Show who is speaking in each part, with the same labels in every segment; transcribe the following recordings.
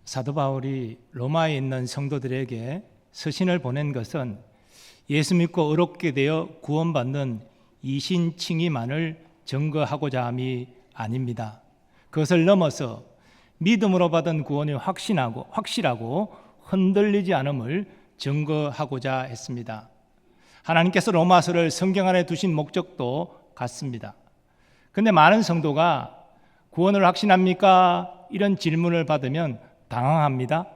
Speaker 1: 사도 바울이 로마에 있는 성도들에게 서신을 보낸 것은 예수 믿고 의롭게 되어 구원받는 이신칭의만을 증거하고자 함이 아닙니다. 그것을 넘어서 믿음으로 받은 구원이 확실하고 흔들리지 않음을 증거하고자 했습니다. 하나님께서 로마서를 성경 안에 두신 목적도 같습니다. 그런데 많은 성도가 구원을 확신합니까? 이런 질문을 받으면 당황합니다.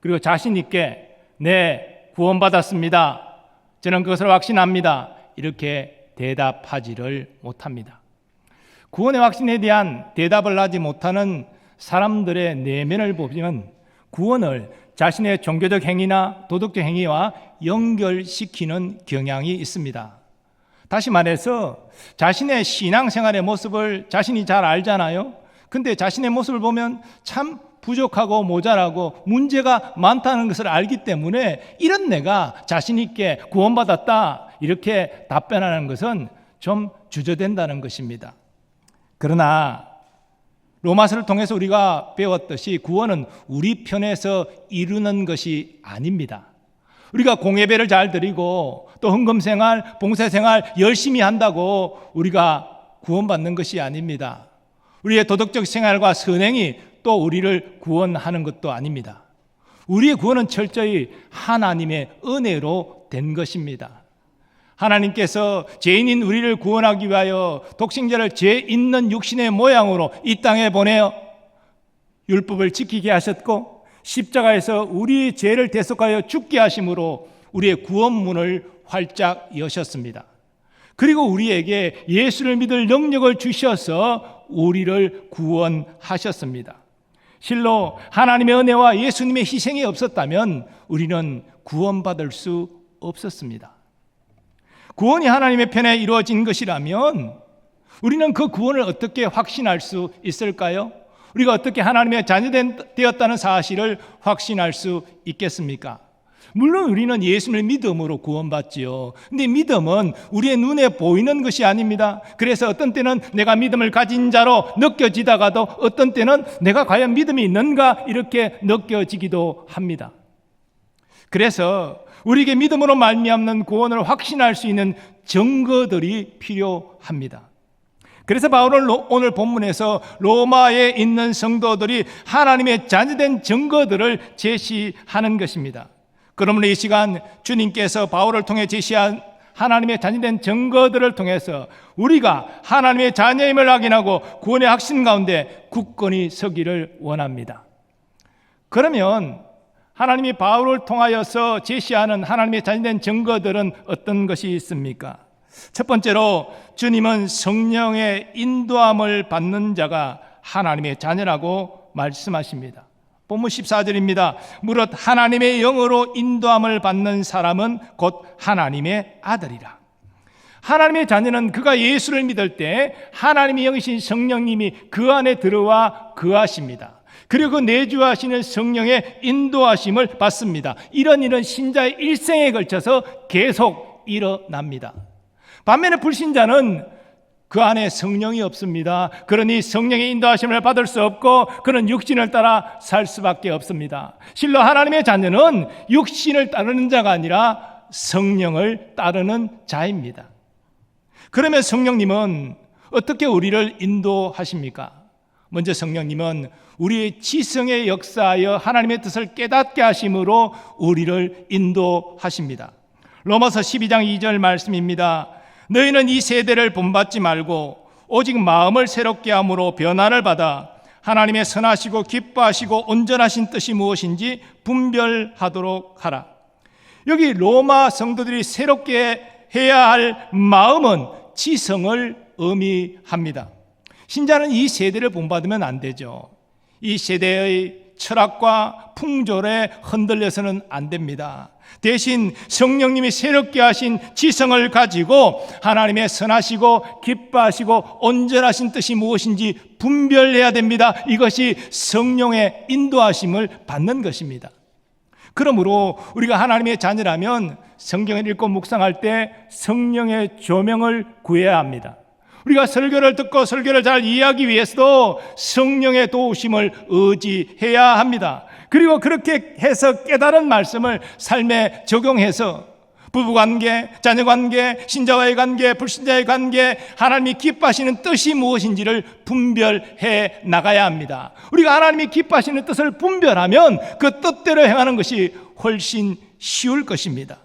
Speaker 1: 그리고 자신 있게 네, 구원받았습니다. 저는 그것을 확신합니다. 이렇게 대답하지를 못합니다. 구원의 확신에 대한 대답을 하지 못하는 사람들의 내면을 보면 구원을 자신의 종교적 행위나 도덕적 행위와 연결시키는 경향이 있습니다. 다시 말해서 자신의 신앙생활의 모습을 자신이 잘 알잖아요. 근데 자신의 모습을 보면 참 부족하고 모자라고 문제가 많다는 것을 알기 때문에 이런 내가 자신 있게 구원받았다 이렇게 답변하는 것은 좀 주저된다는 것입니다. 그러나 로마서를 통해서 우리가 배웠듯이 구원은 우리 편에서 이루는 것이 아닙니다. 우리가 공예배를 잘 드리고 또 헌금생활, 봉사생활 열심히 한다고 우리가 구원받는 것이 아닙니다. 우리의 도덕적 생활과 선행이 또 우리를 구원하는 것도 아닙니다. 우리의 구원은 철저히 하나님의 은혜로 된 것입니다. 하나님께서 죄인인 우리를 구원하기 위하여 독생자를 죄 있는 육신의 모양으로 이 땅에 보내어 율법을 지키게 하셨고 십자가에서 우리의 죄를 대속하여 죽게 하심으로 우리의 구원문을 활짝 여셨습니다. 그리고 우리에게 예수를 믿을 능력을 주셔서 우리를 구원하셨습니다. 실로 하나님의 은혜와 예수님의 희생이 없었다면 우리는 구원받을 수 없었습니다. 구원이 하나님의 편에 이루어진 것이라면 우리는 그 구원을 어떻게 확신할 수 있을까요? 우리가 어떻게 하나님의 자녀되었다는 사실을 확신할 수 있겠습니까? 물론 우리는 예수를 믿음으로 구원받지요. 근데 믿음은 우리의 눈에 보이는 것이 아닙니다. 그래서 어떤 때는 내가 믿음을 가진 자로 느껴지다가도 어떤 때는 내가 과연 믿음이 있는가 이렇게 느껴지기도 합니다. 그래서 우리에게 믿음으로 말미암는 구원을 확신할 수 있는 증거들이 필요합니다. 그래서 바울은 오늘 본문에서 로마에 있는 성도들이 하나님의 자녀된 증거들을 제시하는 것입니다. 그러므로 이 시간 주님께서 바울을 통해 제시한 하나님의 자녀된 증거들을 통해서 우리가 하나님의 자녀임을 확인하고 구원의 확신 가운데 굳건히 서기를 원합니다. 그러면 하나님이 바울을 통하여서 제시하는 하나님의 자녀된 증거들은 어떤 것이 있습니까? 첫 번째로 주님은 성령의 인도함을 받는 자가 하나님의 자녀라고 말씀하십니다. 본문 14절입니다. 무릇 하나님의 영으로 인도함을 받는 사람은 곧 하나님의 아들이라. 하나님의 자녀는 그가 예수를 믿을 때 하나님의 영이신 성령님이 그 안에 들어와 거하십니다. 그리고 그 내주하시는 성령의 인도하심을 받습니다. 이런 일은 신자의 일생에 걸쳐서 계속 일어납니다. 반면에 불신자는 그 안에 성령이 없습니다. 그러니 성령의 인도하심을 받을 수 없고 그는 육신을 따라 살 수밖에 없습니다. 실로 하나님의 자녀는 육신을 따르는 자가 아니라 성령을 따르는 자입니다. 그러면 성령님은 어떻게 우리를 인도하십니까? 먼저 성령님은 우리의 지성에 역사하여 하나님의 뜻을 깨닫게 하심으로 우리를 인도하십니다. 로마서 12장 2절 말씀입니다. 너희는 이 세대를 본받지 말고 오직 마음을 새롭게 함으로 변화를 받아 하나님의 선하시고 기뻐하시고 온전하신 뜻이 무엇인지 분별하도록 하라. 여기 로마 성도들이 새롭게 해야 할 마음은 지성을 의미합니다. 신자는 이 세대를 본받으면 안 되죠. 이 세대의 철학과 풍조에 흔들려서는 안 됩니다. 대신 성령님이 새롭게 하신 지성을 가지고 하나님의 선하시고 기뻐하시고 온전하신 뜻이 무엇인지 분별해야 됩니다. 이것이 성령의 인도하심을 받는 것입니다. 그러므로 우리가 하나님의 자녀라면 성경을 읽고 묵상할 때 성령의 조명을 구해야 합니다. 우리가 설교를 듣고 설교를 잘 이해하기 위해서도 성령의 도우심을 의지해야 합니다. 그리고 그렇게 해서 깨달은 말씀을 삶에 적용해서 부부관계, 자녀관계, 신자와의 관계, 불신자의 관계, 하나님이 기뻐하시는 뜻이 무엇인지를 분별해 나가야 합니다. 우리가 하나님이 기뻐하시는 뜻을 분별하면 그 뜻대로 행하는 것이 훨씬 쉬울 것입니다.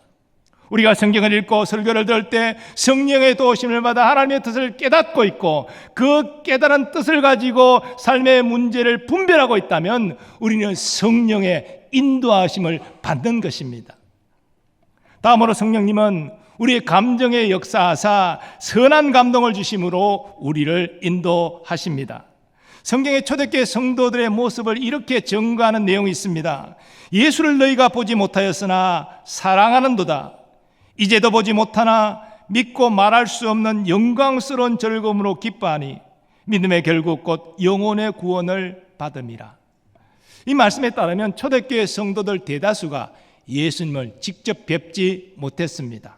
Speaker 1: 우리가 성경을 읽고 설교를 들을 때 성령의 도우심을 받아 하나님의 뜻을 깨닫고 있고 그 깨달은 뜻을 가지고 삶의 문제를 분별하고 있다면 우리는 성령의 인도하심을 받는 것입니다. 다음으로 성령님은 우리의 감정에 역사하사 선한 감동을 주심으로 우리를 인도하십니다. 성경의 초대교회 성도들의 모습을 이렇게 증거하는 내용이 있습니다. 예수를 너희가 보지 못하였으나 사랑하는도다. 이제도 보지 못하나 믿고 말할 수 없는 영광스러운 즐거움으로 기뻐하니 믿음의 결국 곧 영혼의 구원을 받음이라. 이 말씀에 따르면 초대교회 성도들 대다수가 예수님을 직접 뵙지 못했습니다.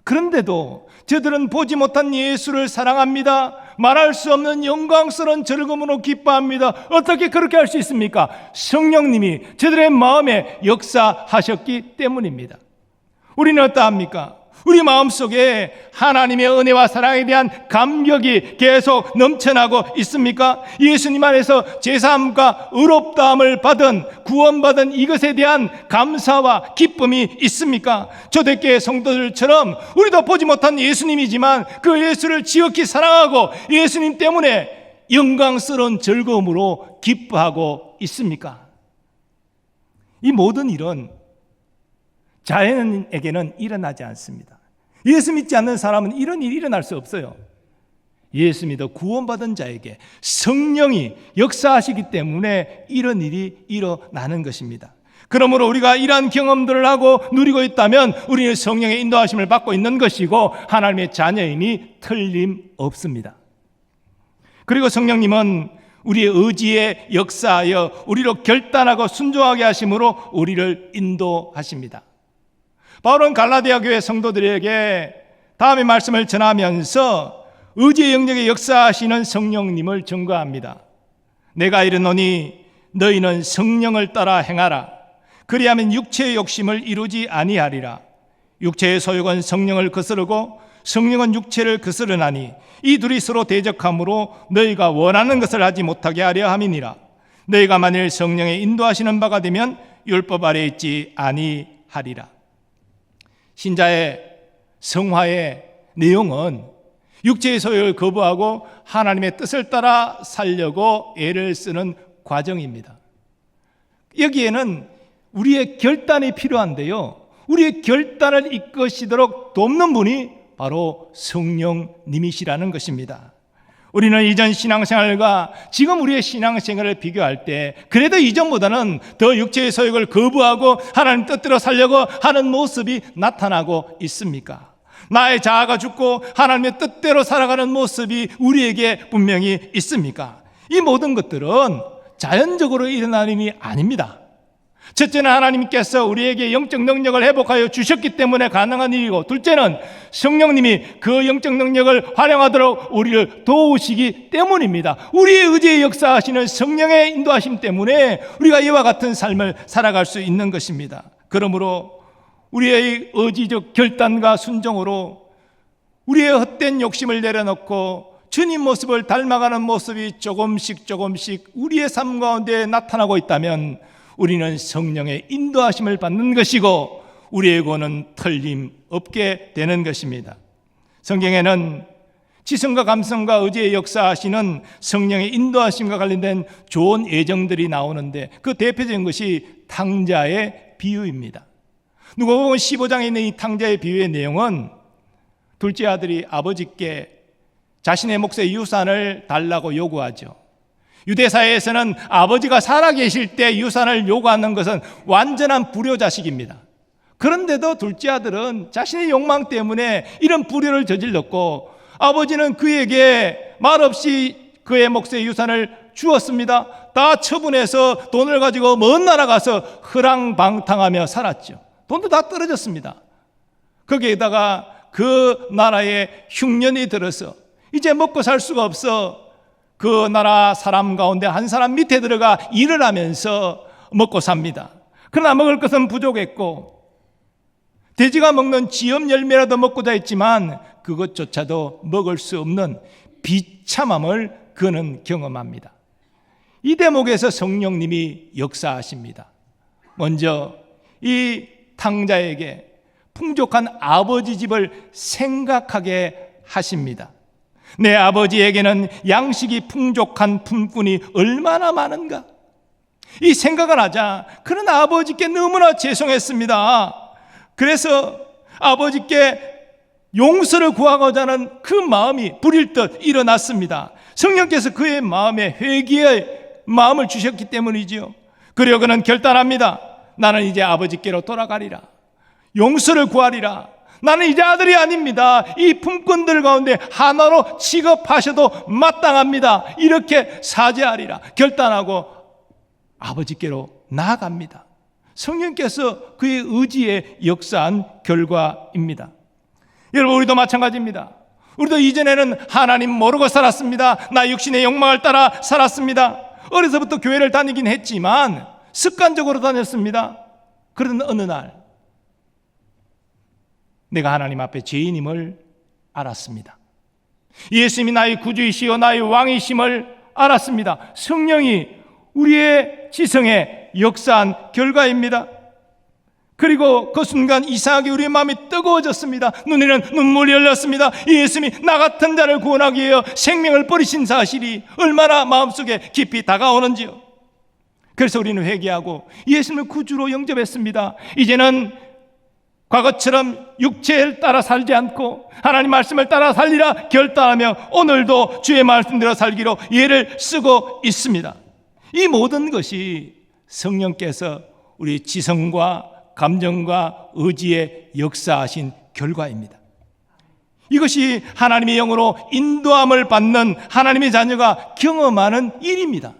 Speaker 1: 그런데도 저들은 보지 못한 예수를 사랑합니다. 말할 수 없는 영광스러운 즐거움으로 기뻐합니다. 어떻게 그렇게 할 수 있습니까? 성령님이 저들의 마음에 역사하셨기 때문입니다. 우리는 어떠합니까? 우리 마음속에 하나님의 은혜와 사랑에 대한 감격이 계속 넘쳐나고 있습니까? 예수님 안에서 제사함과 의롭다함을 받은, 구원받은 이것에 대한 감사와 기쁨이 있습니까? 초대교회 성도들처럼 우리도 보지 못한 예수님이지만 그 예수를 지극히 사랑하고 예수님 때문에 영광스러운 즐거움으로 기뻐하고 있습니까? 이 모든 일은 자연에게는 일어나지 않습니다. 예수 믿지 않는 사람은 이런 일이 일어날 수 없어요. 예수 믿어 구원받은 자에게 성령이 역사하시기 때문에 이런 일이 일어나는 것입니다. 그러므로 우리가 이러한 경험들을 하고 누리고 있다면 우리는 성령의 인도하심을 받고 있는 것이고 하나님의 자녀이니 틀림없습니다. 그리고 성령님은 우리의 의지에 역사하여 우리로 결단하고 순종하게 하심으로 우리를 인도하십니다. 바울은 갈라디아 교회 성도들에게 다음의 말씀을 전하면서 의지의 영역에 역사하시는 성령님을 증거합니다. 내가 이르노니 너희는 성령을 따라 행하라. 그리하면 육체의 욕심을 이루지 아니하리라. 육체의 소욕은 성령을 거스르고 성령은 육체를 거스르나니 이 둘이 서로 대적함으로 너희가 원하는 것을 하지 못하게 하려 함이니라. 너희가 만일 성령의 인도하시는 바가 되면 율법 아래에 있지 아니하리라. 신자의 성화의 내용은 육체의 소욕을 거부하고 하나님의 뜻을 따라 살려고 애를 쓰는 과정입니다. 여기에는 우리의 결단이 필요한데요, 우리의 결단을 이끄시도록 돕는 분이 바로 성령님이시라는 것입니다. 우리는 이전 신앙생활과 지금 우리의 신앙생활을 비교할 때 그래도 이전보다는 더 육체의 소욕을 거부하고 하나님 뜻대로 살려고 하는 모습이 나타나고 있습니까? 나의 자아가 죽고 하나님의 뜻대로 살아가는 모습이 우리에게 분명히 있습니까? 이 모든 것들은 자연적으로 일어나는 일이 아닙니다. 첫째는 하나님께서 우리에게 영적 능력을 회복하여 주셨기 때문에 가능한 일이고, 둘째는 성령님이 그 영적 능력을 활용하도록 우리를 도우시기 때문입니다. 우리의 의지에 역사하시는 성령의 인도하심 때문에 우리가 이와 같은 삶을 살아갈 수 있는 것입니다. 그러므로 우리의 의지적 결단과 순종으로 우리의 헛된 욕심을 내려놓고 주님 모습을 닮아가는 모습이 조금씩 우리의 삶 가운데 나타나고 있다면 우리는 성령의 인도하심을 받는 것이고 우리의 구원은 틀림없게 되는 것입니다. 성경에는 지성과 감성과 의지에 역사하시는 성령의 인도하심과 관련된 좋은 예정들이 나오는데 그 대표적인 것이 탕자의 비유입니다. 누가복음 15장에 있는 이 탕자의 비유의 내용은 둘째 아들이 아버지께 자신의 몫의 유산을 달라고 요구하죠. 유대사회에서는 아버지가 살아계실 때 유산을 요구하는 것은 완전한 불효자식입니다. 그런데도 둘째 아들은 자신의 욕망 때문에 이런 불효를 저질렀고 아버지는 그에게 말없이 그의 몫의 유산을 주었습니다. 다 처분해서 돈을 가지고 먼 나라 가서 허랑방탕하며 살았죠. 돈도 다 떨어졌습니다. 거기에다가 그 나라에 흉년이 들어서 이제 먹고 살 수가 없어 그 나라 사람 가운데 한 사람 밑에 들어가 일을 하면서 먹고 삽니다. 그러나 먹을 것은 부족했고 돼지가 먹는 지엽 열매라도 먹고자 했지만 그것조차도 먹을 수 없는 비참함을 그는 경험합니다. 이 대목에서 성령님이 역사하십니다. 먼저 이 탕자에게 풍족한 아버지 집을 생각하게 하십니다. 내 아버지에게는 양식이 풍족한 품꾼이 얼마나 많은가. 이 생각을 하자 그는 아버지께 너무나 죄송했습니다. 그래서 아버지께 용서를 구하고자 하는 그 마음이 불일 듯 일어났습니다. 성령께서 그의 마음에 회개의 마음을 주셨기 때문이지요. 그리고 그는 결단합니다. 나는 이제 아버지께로 돌아가리라. 용서를 구하리라. 나는 이제 아들이 아닙니다. 이 품꾼들 가운데 하나로 취급하셔도 마땅합니다. 이렇게 사죄하리라 결단하고 아버지께로 나아갑니다. 성령께서 그의 의지에 역사한 결과입니다. 여러분, 우리도 마찬가지입니다. 우리도 이전에는 하나님 모르고 살았습니다. 나 육신의 욕망을 따라 살았습니다. 어려서부터 교회를 다니긴 했지만 습관적으로 다녔습니다. 그러던 어느 날 내가 하나님 앞에 죄인임을 알았습니다. 예수님이 나의 구주이시요 나의 왕이심을 알았습니다. 성령이 우리의 지성에 역사한 결과입니다. 그리고 그 순간 이상하게 우리의 마음이 뜨거워졌습니다. 눈에는 눈물이 흘렸습니다. 예수님이 나 같은 자를 구원하기 위해 생명을 버리신 사실이 얼마나 마음속에 깊이 다가오는지요. 그래서 우리는 회개하고 예수님을 구주로 영접했습니다. 이제는 과거처럼 육체를 따라 살지 않고 하나님 말씀을 따라 살리라 결단하며 오늘도 주의 말씀대로 살기로 예를 쓰고 있습니다. 이 모든 것이 성령께서 우리 지성과 감정과 의지에 역사하신 결과입니다. 이것이 하나님의 영으로 인도함을 받는 하나님의 자녀가 경험하는 일입니다.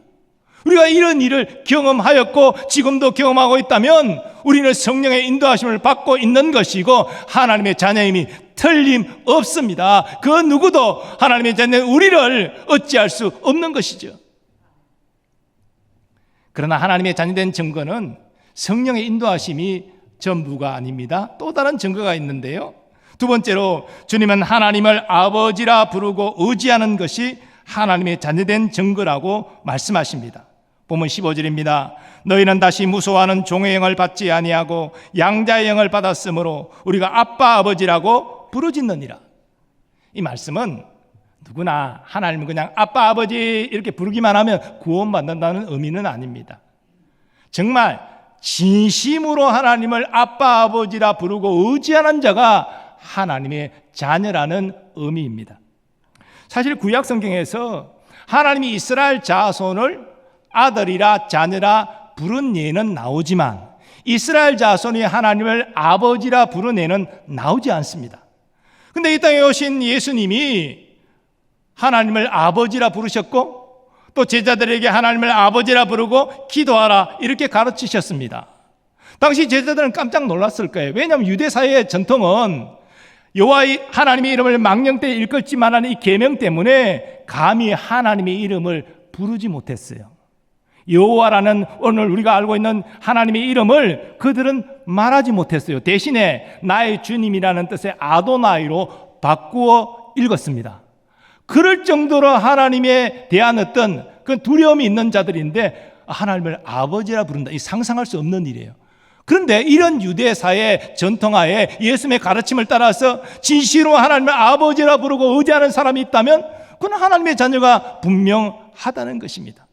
Speaker 1: 우리가 이런 일을 경험하였고 지금도 경험하고 있다면 우리는 성령의 인도하심을 받고 있는 것이고 하나님의 자녀임이 틀림없습니다. 그 누구도 하나님의 자녀인 우리를 어찌할 수 없는 것이죠. 그러나 하나님의 자녀된 증거는 성령의 인도하심이 전부가 아닙니다. 또 다른 증거가 있는데요. 두 번째로 주님은 하나님을 아버지라 부르고 의지하는 것이 하나님의 자녀된 증거라고 말씀하십니다. 본문 15절입니다. 너희는 다시 무소하는 종의 영을 받지 아니하고 양자의 영을 받았으므로 우리가 아빠 아버지라고 부르짖느니라. 이 말씀은 누구나 하나님을 그냥 아빠 아버지 이렇게 부르기만 하면 구원받는다는 의미는 아닙니다. 정말 진심으로 하나님을 아빠 아버지라 부르고 의지하는 자가 하나님의 자녀라는 의미입니다. 사실 구약 성경에서 하나님이 이스라엘 자손을 아들이라 자녀라 부른 예는 나오지만 이스라엘 자손이 하나님을 아버지라 부른 예는 나오지 않습니다. 그런데 이 땅에 오신 예수님이 하나님을 아버지라 부르셨고 또 제자들에게 하나님을 아버지라 부르고 기도하라 이렇게 가르치셨습니다. 당시 제자들은 깜짝 놀랐을 거예요. 왜냐하면 유대 사회의 전통은 여호와 하나님의 이름을 망령 때 일컬지만 하는 이 계명 때문에 감히 하나님의 이름을 부르지 못했어요. 여호와라는 오늘 우리가 알고 있는 하나님의 이름을 그들은 말하지 못했어요. 대신에 나의 주님이라는 뜻의 아도나이로 바꾸어 읽었습니다. 그럴 정도로 하나님에 대한 어떤 그 두려움이 있는 자들인데 하나님을 아버지라 부른다. 이 상상할 수 없는 일이에요. 그런데 이런 유대사의 전통하에 예수님의 가르침을 따라서 진실로 하나님을 아버지라 부르고 의지하는 사람이 있다면 그건 하나님의 자녀가 분명하다는 것입니다.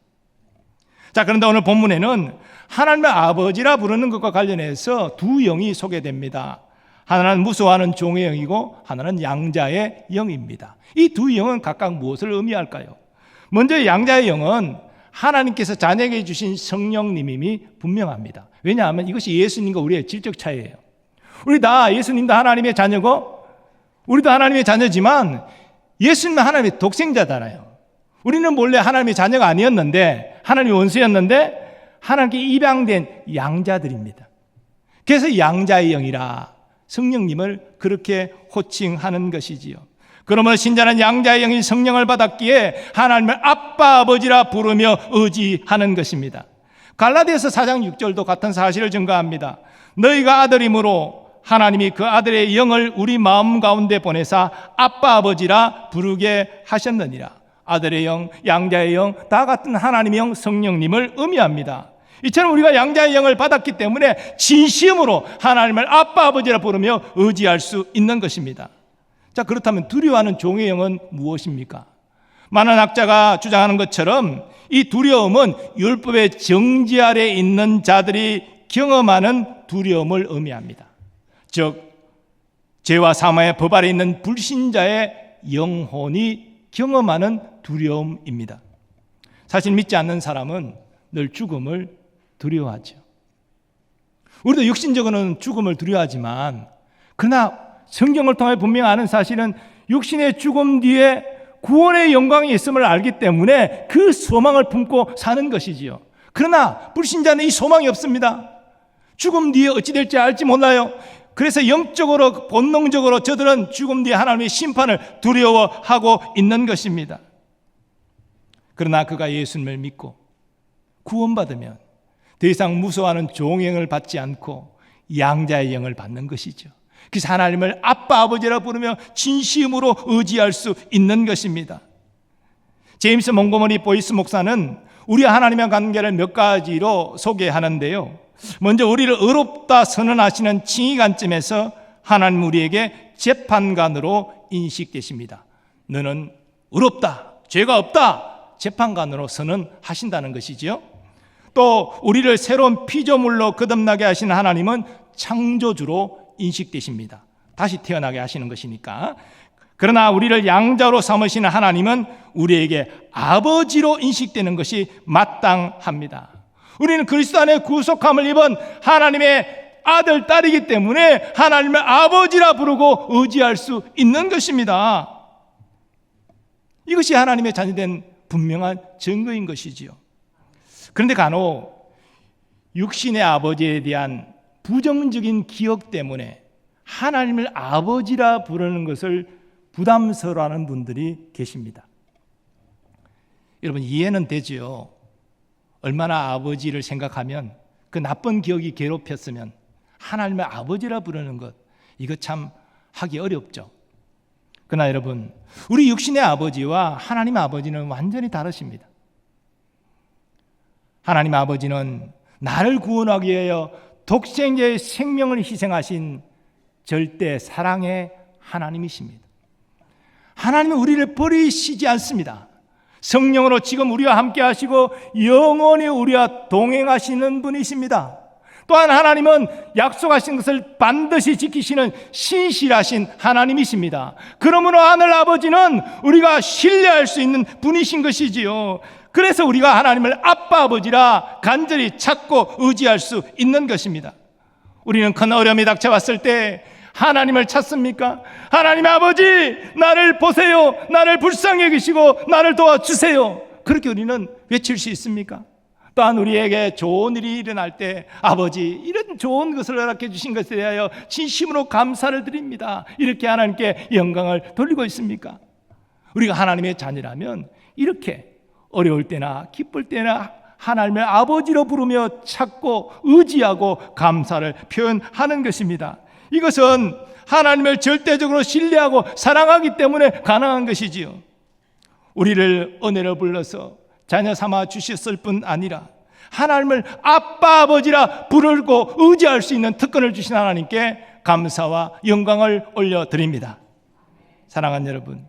Speaker 1: 자, 그런데 오늘 본문에는 하나님을 아버지라 부르는 것과 관련해서 두 영이 소개됩니다. 하나는 무소하는 종의 영이고 하나는 양자의 영입니다. 이 두 영은 각각 무엇을 의미할까요? 먼저 양자의 영은 하나님께서 자녀에게 주신 성령님임이 분명합니다. 왜냐하면 이것이 예수님과 우리의 질적 차이예요. 우리 다 예수님도 하나님의 자녀고 우리도 하나님의 자녀지만 예수님은 하나님의 독생자잖아요. 우리는 본래 하나님의 자녀가 아니었는데 하나님의 원수였는데 하나님께 입양된 양자들입니다. 그래서 양자의 영이라 성령님을 그렇게 호칭하는 것이지요. 그러므로 신자는 양자의 영이 성령을 받았기에 하나님을 아빠 아버지라 부르며 의지하는 것입니다. 갈라디아서 4장 6절도 같은 사실을 증거합니다. 너희가 아들이므로 하나님이 그 아들의 영을 우리 마음 가운데 보내사 아빠 아버지라 부르게 하셨느니라. 아들의 영, 양자의 영, 다 같은 하나님의 영, 성령님을 의미합니다. 이처럼 우리가 양자의 영을 받았기 때문에 진심으로 하나님을 아빠 아버지라 부르며 의지할 수 있는 것입니다. 자, 그렇다면 두려워하는 종의 영은 무엇입니까? 많은 학자가 주장하는 것처럼 이 두려움은 율법의 정지 아래 있는 자들이 경험하는 두려움을 의미합니다. 즉 죄와 사망의 법 아래 있는 불신자의 영혼이 경험하는 두려움입니다. 사실 믿지 않는 사람은 늘 죽음을 두려워하죠. 우리도 육신적으로는 죽음을 두려워하지만 그러나 성경을 통해 분명히 아는 사실은 육신의 죽음 뒤에 구원의 영광이 있음을 알기 때문에 그 소망을 품고 사는 것이지요. 그러나 불신자는 이 소망이 없습니다. 죽음 뒤에 어찌 될지 알지 몰라요. 그래서 영적으로 본능적으로 저들은 죽음 뒤에 하나님의 심판을 두려워하고 있는 것입니다. 그러나 그가 예수님을 믿고 구원받으면 더 이상 무서워하는 종의 영을 받지 않고 양자의 영을 받는 것이죠. 그래서 하나님을 아빠 아버지라 부르며 진심으로 의지할 수 있는 것입니다. 제임스 몽고머리 보이스 목사는 우리와 하나님의 관계를 몇 가지로 소개하는데요. 먼저 우리를 의롭다 선언하시는 칭의 관점에서 하나님 우리에게 재판관으로 인식되십니다. 너는 의롭다, 죄가 없다, 재판관으로 선언하신다는 것이지요. 또 우리를 새로운 피조물로 거듭나게 하시는 하나님은 창조주로 인식되십니다. 다시 태어나게 하시는 것이니까. 그러나 우리를 양자로 삼으시는 하나님은 우리에게 아버지로 인식되는 것이 마땅합니다. 우리는 그리스도 안에 구속함을 입은 하나님의 아들, 딸이기 때문에 하나님을 아버지라 부르고 의지할 수 있는 것입니다. 이것이 하나님의 자녀된 분명한 증거인 것이지요. 그런데 간혹 육신의 아버지에 대한 부정적인 기억 때문에 하나님을 아버지라 부르는 것을 부담스러워하는 분들이 계십니다. 여러분 이해는 되지요. 얼마나 아버지를 생각하면 그 나쁜 기억이 괴롭혔으면 하나님을 아버지라 부르는 것, 이거 참 하기 어렵죠. 그러나 여러분, 우리 육신의 아버지와 하나님 아버지는 완전히 다르십니다. 하나님 아버지는 나를 구원하기 위하여 독생자의 생명을 희생하신 절대 사랑의 하나님이십니다. 하나님은 우리를 버리시지 않습니다. 성령으로 지금 우리와 함께 하시고 영원히 우리와 동행하시는 분이십니다. 또한 하나님은 약속하신 것을 반드시 지키시는 신실하신 하나님이십니다. 그러므로 하늘 아버지는 우리가 신뢰할 수 있는 분이신 것이지요. 그래서 우리가 하나님을 아빠 아버지라 간절히 찾고 의지할 수 있는 것입니다. 우리는 큰 어려움이 닥쳐왔을 때 하나님을 찾습니까? 하나님 아버지, 나를 보세요. 나를 불쌍히 여기시고 나를 도와주세요. 그렇게 우리는 외칠 수 있습니까? 또한 우리에게 좋은 일이 일어날 때 아버지, 이런 좋은 것을 허락해 주신 것에 대하여 진심으로 감사를 드립니다. 이렇게 하나님께 영광을 돌리고 있습니까? 우리가 하나님의 자녀라면 이렇게 어려울 때나 기쁠 때나 하나님을 아버지로 부르며 찾고 의지하고 감사를 표현하는 것입니다. 이것은 하나님을 절대적으로 신뢰하고 사랑하기 때문에 가능한 것이지요. 우리를 은혜로 불러서 자녀 삼아 주셨을 뿐 아니라 하나님을 아빠 아버지라 부르고 의지할 수 있는 특권을 주신 하나님께 감사와 영광을 올려드립니다. 사랑하는 여러분,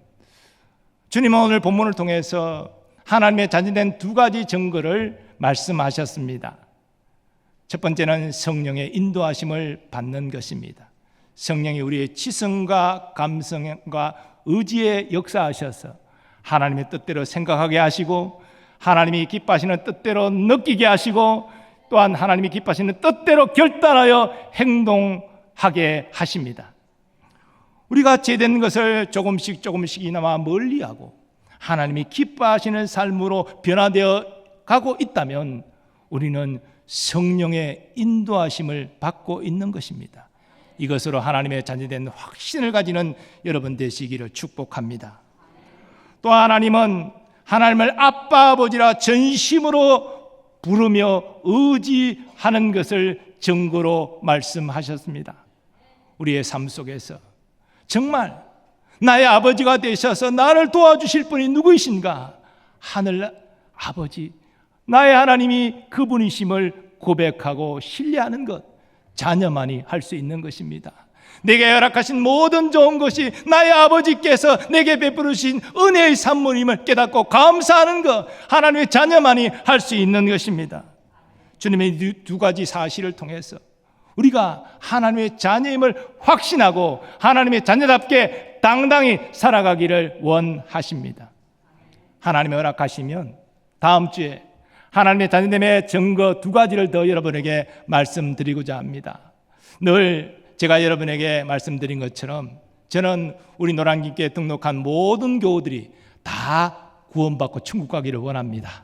Speaker 1: 주님은 오늘 본문을 통해서 하나님의 자녀된 두 가지 증거를 말씀하셨습니다. 첫 번째는 성령의 인도하심을 받는 것입니다. 성령이 우리의 지성과 감성과 의지에 역사하셔서 하나님의 뜻대로 생각하게 하시고 하나님이 기뻐하시는 뜻대로 느끼게 하시고 또한 하나님이 기뻐하시는 뜻대로 결단하여 행동하게 하십니다. 우리가 죄된 것을 조금씩이나마 멀리하고 하나님이 기뻐하시는 삶으로 변화되어 가고 있다면 우리는 성령의 인도하심을 받고 있는 것입니다. 이것으로 하나님의 자녀된 확신을 가지는 여러분 되시기를 축복합니다. 또 하나님은 하나님을 아빠 아버지라 전심으로 부르며 의지하는 것을 증거로 말씀하셨습니다. 우리의 삶 속에서 정말 나의 아버지가 되셔서 나를 도와주실 분이 누구이신가? 하늘 아버지, 나의 하나님이 그분이심을 고백하고 신뢰하는 것, 자녀만이 할 수 있는 것입니다. 내게 허락하신 모든 좋은 것이 나의 아버지께서 내게 베풀으신 은혜의 산물임을 깨닫고 감사하는 것, 하나님의 자녀만이 할 수 있는 것입니다. 주님의 두 가지 사실을 통해서 우리가 하나님의 자녀임을 확신하고 하나님의 자녀답게 당당히 살아가기를 원하십니다. 하나님의 허락하시면 다음 주에 하나님의 자녀됨의 증거 두 가지를 더 여러분에게 말씀드리고자 합니다. 늘 제가 여러분에게 말씀드린 것처럼 저는 우리 노란길교에 등록한 모든 교우들이 다 구원받고 천국 가기를 원합니다.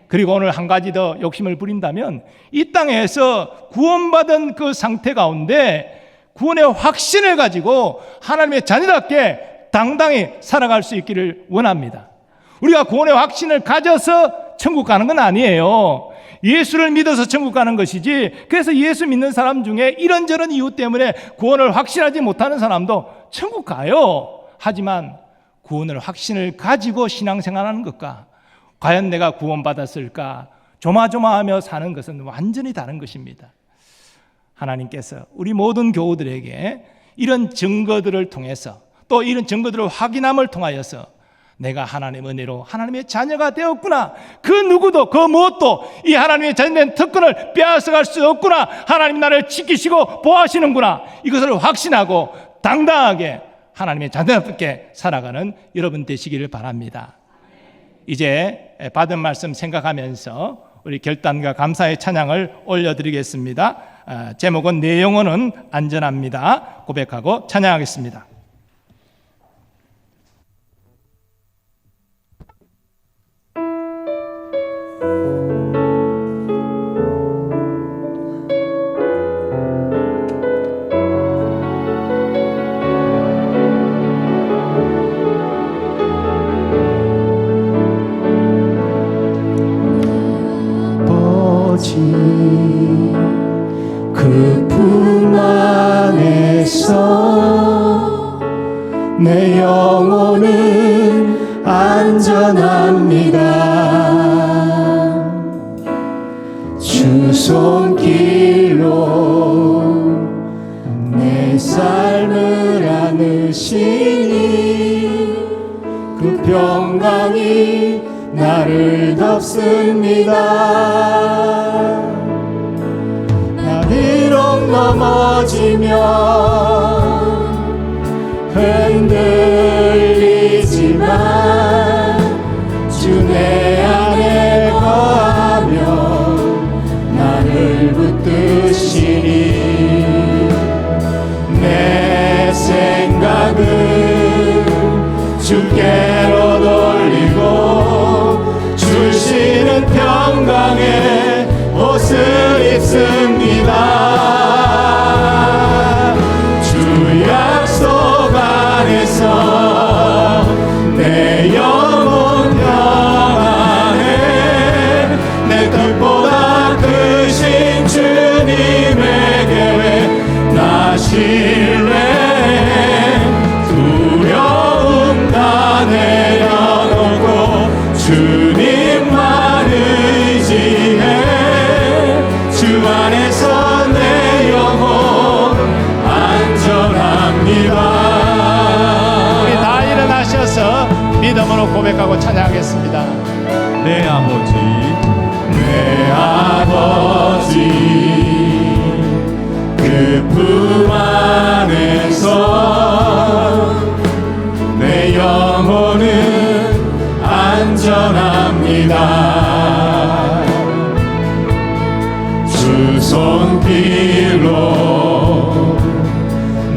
Speaker 1: 그리고 오늘 한 가지 더 욕심을 부린다면 이 땅에서 구원받은 그 상태 가운데 구원의 확신을 가지고 하나님의 자녀답게 당당히 살아갈 수 있기를 원합니다. 우리가 구원의 확신을 가져서 천국 가는 건 아니에요. 예수를 믿어서 천국 가는 것이지, 그래서 예수 믿는 사람 중에 이런저런 이유 때문에 구원을 확신하지 못하는 사람도 천국 가요. 하지만 구원을 확신을 가지고 신앙생활하는 것과 과연 내가 구원받았을까 조마조마하며 사는 것은 완전히 다른 것입니다. 하나님께서 우리 모든 교우들에게 이런 증거들을 통해서 또 이런 증거들을 확인함을 통하여서 내가 하나님의 은혜로 하나님의 자녀가 되었구나, 그 누구도 그 무엇도 이 하나님의 자녀된 특권을 빼앗아갈 수 없구나, 하나님 나를 지키시고 보호하시는구나, 이것을 확신하고 당당하게 하나님의 자녀답게 살아가는 여러분 되시기를 바랍니다. 이제 받은 말씀 생각하면서 우리 결단과 감사의 찬양을 올려드리겠습니다. 제목은 내 영혼은 안전합니다. 고백하고 찬양하겠습니다.
Speaker 2: 그 품 안에서 내 영혼은 안전합니다. 주 손길로 내 삶을 안으시니 그 평강이 나를 덮습니다. 비록 넘어지면 흔들리지만 주 내 안에 거하며 나를 붙드시니 내 생각은 주께로 돌리고 주시는 평강의 옷을 입습니다. 주 약속 안에서 내 영혼 평안해. 내 뜻보다 크신 주님에게 나 신뢰해. 두려움 다 내려놓고 주님만 의지해. 주 안에서 내 영혼 안전합니다.
Speaker 1: 우리 다 일어나셔서 믿음으로 고백하고 찬양하겠습니다.
Speaker 2: 내 아버지, 내 아버지, 그 품 안에서 내 영혼은 안전합니다. 주 손길로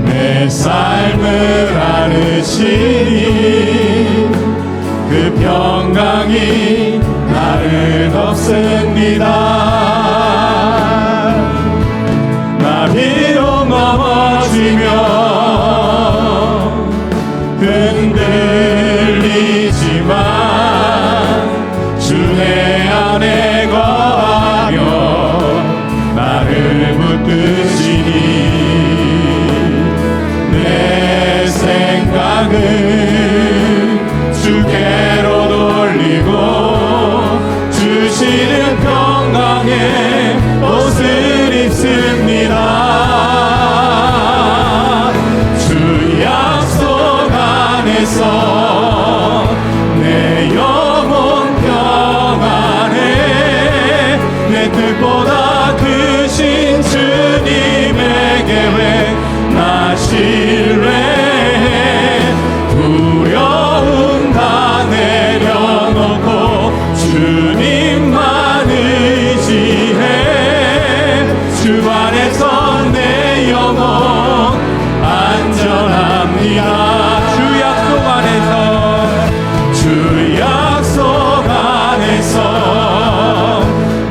Speaker 2: 내 삶을 안으시니 그 평강이 나를 덮습니다. 나 비록 넘어지면 흔들리지만 주 내 안에 거하 주 안에서 내 영혼 안전합니다. 주 약속 안에서 주 약속 안에서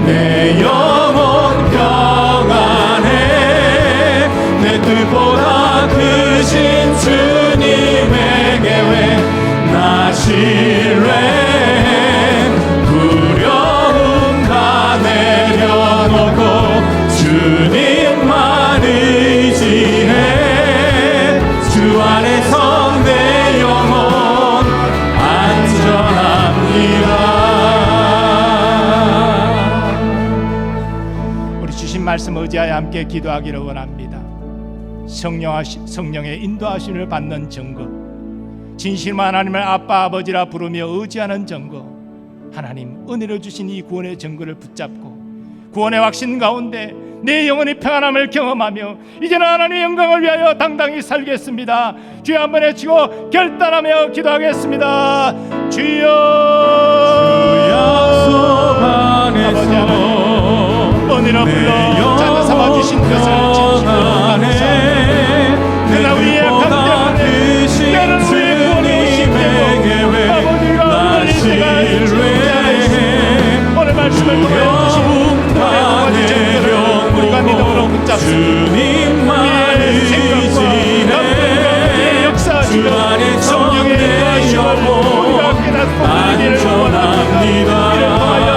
Speaker 2: 내 영혼 평안해. 내 뜻보다 크신 주님의 계획 나 신뢰. 두려움 다 내려놓고 주님만 의지해. 주 안에서 내 영혼 안전합니다.
Speaker 1: 우리 주신 말씀 의지하여 함께 기도하기를 원합니다. 성령의 인도하심을 받는 증거, 진실만 하나님을 아빠 아버지라 부르며 의지하는 증거, 하나님 은혜로 주신 이 구원의 증거를 붙잡고 구원의 확신 가운데 내 영혼이 평안함을 경험하며 이제는 하나님의 영광을 위하여 당당히 살겠습니다. 주여 한번 외치고 결단하며 기도하겠습니다. 주여
Speaker 2: 약속 안에서
Speaker 1: 은혜로 불러 자녀 삼아주신 것을 진심으로 감사합니다. 그러나 우리의 약한 때문에 때로는 우리의 구원이 오실 때도 아버지가 흔들릴 때가 있지 오늘 말씀을 통해 주신 구원의 구원의 증거를 우리가 믿음으로 붙잡습니다. 우리의 생각과 감동과 역사하시며 성령의 인도하심을 우리가 깨닫고 누리기를 원합니다. 이를 통하여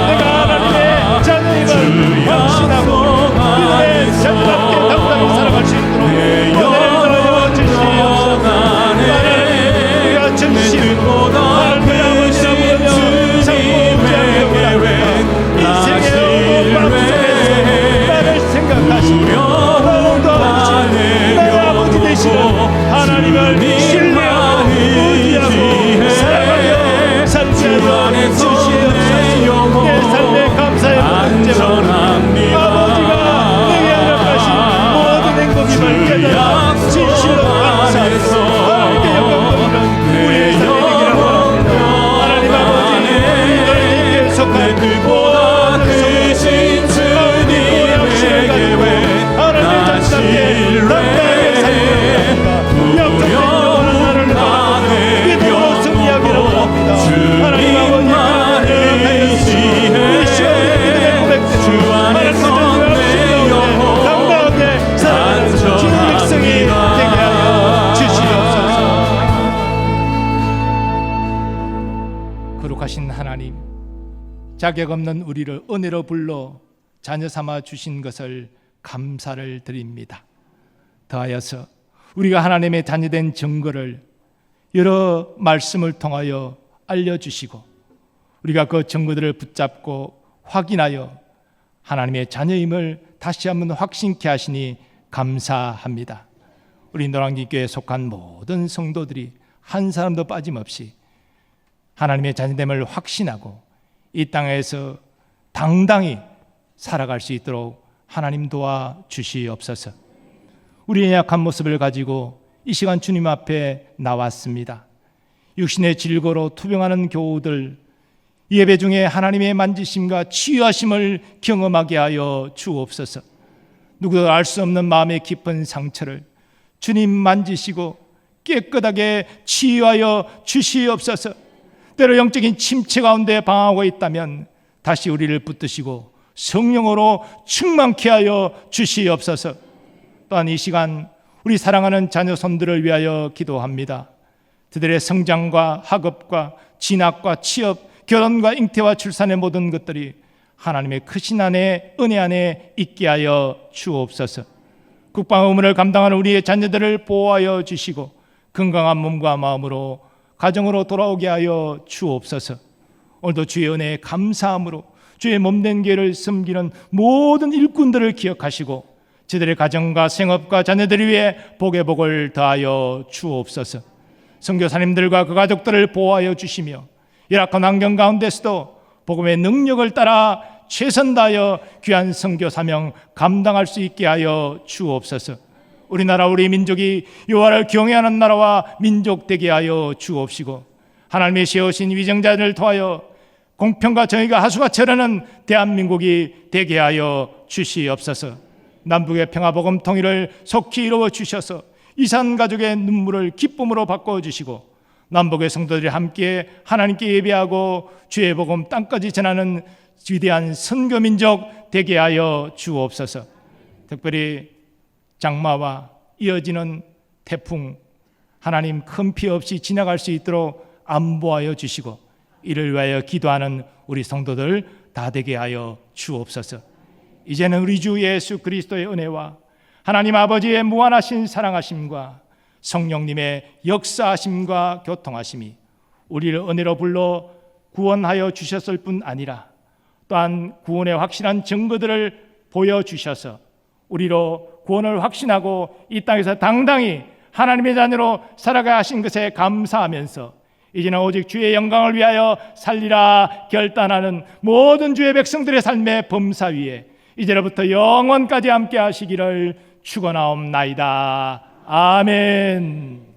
Speaker 1: 내가 하나님의 자녀임을 확신하고 믿음의 자녀답게 당당히 살아갈 수 있도록 은혜를 더하여 주시옵소서. 우리가 전심 나를 그 아버지라 부르며 상고자의 인생의 어두운 밤 속에서 나를 생각하시며 더욱더 나의 아버지 되시는 하나님을 신뢰하고 의지하고 사랑하며 살게 하여 주시옵소서. 내 삶의 감사의 문제로 아버지가 내게 허락하신 모든 행복임을 깨달아 진실로 감사해서 하나님께 영광 돌리는 우리의 삶이 되기를 원합니다. 하나님 아버지 너희에게 속한 모든 성도신 주님의 확신을 가지고 하나님의 자녀답게 당당하게 살기를 원합니다. 약속된 영원한 나를 바라보며 믿음으로 승리하기를 원합니다. 하나님 아버지 우리 시험의 믿음의 고백대로 하나님의 당당하게 살아가는 주의 백성이 되게 하여 주시옵소서. 거룩하신 하나님, 자격 없는 우리를 은혜로 불러 자녀 삼아 주신 것을 감사를 드립니다. 더하여서 우리가 하나님의 자녀된 증거를 여러 말씀을 통하여 알려주시고 우리가 그 증거들을 붙잡고 확인하여 하나님의 자녀임을 다시 한번 확신케 하시니 감사합니다. 우리 노량진교회에 속한 모든 성도들이 한 사람도 빠짐없이 하나님의 자녀됨을 확신하고 이 땅에서 당당히 살아갈 수 있도록 하나님 도와주시옵소서. 우리의 약한 모습을 가지고 이 시간 주님 앞에 나왔습니다. 육신의 질고로 투병하는 교우들 예배 중에 하나님의 만지심과 치유하심을 경험하게 하여 주옵소서. 누구도 알 수 없는 마음의 깊은 상처를 주님 만지시고 깨끗하게 치유하여 주시옵소서. 때로 영적인 침체 가운데 방황하고 있다면 다시 우리를 붙드시고 성령으로 충만케 하여 주시옵소서. 또한 이 시간 우리 사랑하는 자녀손들을 위하여 기도합니다. 그들의 성장과 학업과 진학과 취업, 결혼과 잉태와 출산의 모든 것들이 하나님의 크신 안에 은혜 안에 있게 하여 주옵소서. 국방 의무를 감당하는 우리의 자녀들을 보호하여 주시고 건강한 몸과 마음으로 가정으로 돌아오게 하여 주옵소서. 오늘도 주의 은혜에 감사함으로 주의 몸된 교회를 섬기는 모든 일꾼들을 기억하시고 저들의 가정과 생업과 자녀들을 위해 복의 복을 더하여 주옵소서. 선교사님들과 그 가족들을 보호하여 주시며 열악한 환경 가운데서도 복음의 능력을 따라 최선 다하여 귀한 선교 사명 감당할 수 있게 하여 주옵소서. 우리나라 우리 민족이 여호와를 경외하는 나라와 민족 되게 하여 주옵시고 하나님의 세우신 위정자들을 통하여 공평과 정의가 하수가 절하는 대한민국이 되게 하여 주시옵소서. 남북의 평화복음 통일을 속히 이루어 주셔서 이산 가족의 눈물을 기쁨으로 바꿔주시고 남북의 성도들이 함께 하나님께 예배하고 주의 복음 땅까지 전하는 위대한 선교민족 되게 하여 주옵소서. 특별히 장마와 이어지는 태풍 하나님 큰 피해 없이 지나갈 수 있도록 안보하여 주시고 이를 위하여 기도하는 우리 성도들 다 되게 하여 주옵소서. 이제는 우리 주 예수 그리스도의 은혜와 하나님 아버지의 무한하신 사랑하심과 성령님의 역사하심과 교통하심이 우리를 은혜로 불러 구원하여 주셨을 뿐 아니라 또한 구원의 확실한 증거들을 보여주셔서 우리로 구원을 확신하고 이 땅에서 당당히 하나님의 자녀로 살아가야 하신 것에 감사하면서 이제는 오직 주의 영광을 위하여 살리라 결단하는 모든 주의 백성들의 삶의 범사 위에 이제로부터 영원까지 함께 하시기를 축원하옵나이다. 아멘.